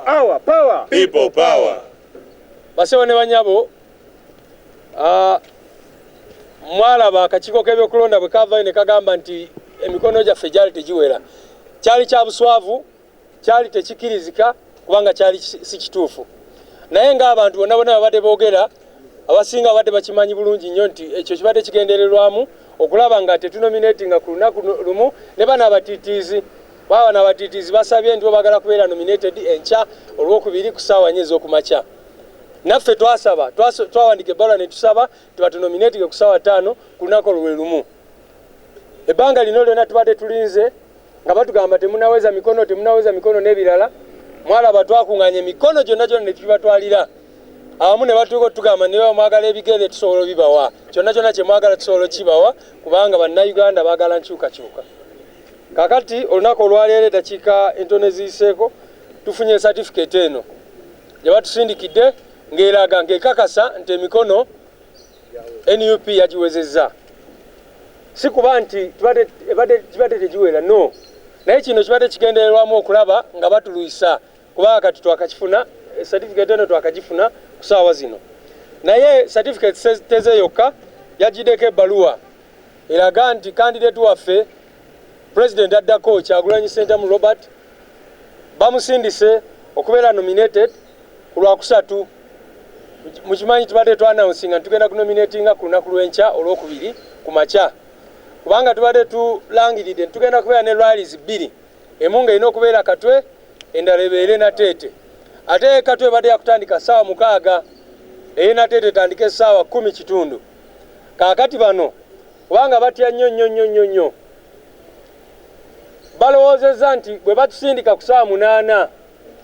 Our power. People power. Basewo ne banyabo mwalaba akakiiko k'ebyokulonda bwe kava ne kagamba nti emikono gyaffe gyali tegiwera. Kyali kya buswavu, kyali tekikirizika kubanga kyali si kituufu. Naye ng'abantu bonna babadde boogera, abasinga babadde bakimanyi bulungi nnyo nti ekyo kibadde kigendererwamu okulaba nga tetunominatinga ku lunaku lumu ne bano abatiitiizi. Bano abatiitiizi basabye nti bagala kubeera nominated enkya olwokubiri ku ssaawa 4 ez'okumakya. Naffe twawandika ebbaluwa ne tusaba tubatunominatinge ku ssaawa 5 ku lunaku olwo lumu. Ebbanga lino lyonna tubadde tulinze nga batugamba temunaweza mikono n'ebirala. Mwalaba twakuŋŋaanya emikono gyonna ne tubibatwalira. Abamu ne batuuka tugamba ne mwagala ebigere tusobola obibawa. Kyonna kye mwagala tusobola kibawa kubanga bannayuganda baagala nkyukakyuka. Kakati olunaku olwaleero eddakiika entono eziyiseeko tufunye certificate eno gye batusindikidde ng'eraga ng'ekakasa nti emikono NUP yagiwezezza. Si kuba nti kibadde tegiwera, no. Naye kino kibadde kigendererwamu okulaba nga batuluyisa kubanga kati twakakifuna certificate eno twakagifuna ku ssaawa zino. Naye certificate teze yokka yagiddeko ebbaluwa eraga nti candidate waffe President addako Kyagulanyi Ssentamu Robert bamusindise okubeera nominated ku Lwakusatu. Mukimanyi tubadde twanawunsinga tugenda kunominatinga ku lunaku lw'enkya olwokubiri ku makya kubanga tubadde tulangiridde tugenda kubeera ne rallies 2, emu ng'erina okubeera Katwe endala ebeere Nateete. Ate Katwe badde yakutandika ssaawa 6 eye Nateete etandika essaawa 10:00. Kaakati bano kubanga batya nnyo balowoozezza nti bwe batusindika ku ssaawa 8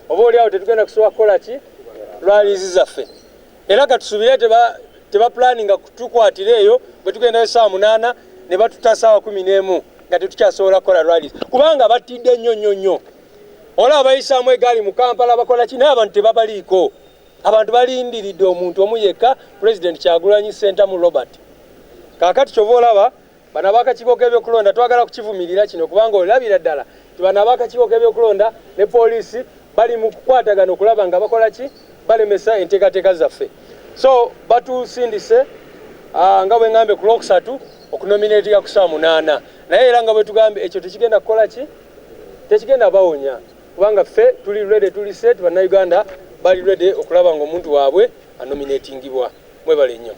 oba oliawo tetugenda kusobola kukola ki rallies zaffe. Era katusubire tebapulaninga kutukwatira eyo bwe tugenda essaawa 8 ne batuta ssaawa 11 nga tetukyasobola kukola rallies kubanga batidde nnyo. Olaba bayisaamu egaali mu Kampala bakola ki naye abantu tebabaliiko. Abantu balindiridde omuntu omu yekka, President Kyagulanyi Ssentamu Robert. Kaakati kyova olaba bano ab'akakiiko k'ebyokulonda twagala kukivumirira kino kubanga olabira ddala ti bano ab'akakiiko k'ebyokulonda ne poliisi bali mu kukwatagana okulaba nga bakola ki balemesa enteekateeka zaffe. So batusindise nga bwe ngambe ku Lwokusatu okunominatinga ku ssaawa 8. Naye era nga bwe tugambe ekyo tekigenda kukola ki tekigenda bawonya kubanga ffe tuli ready, tuli set, bannayuganda bali ready okulaba ng'omuntu waabwe anominatingibwa. Mwebale nnyo.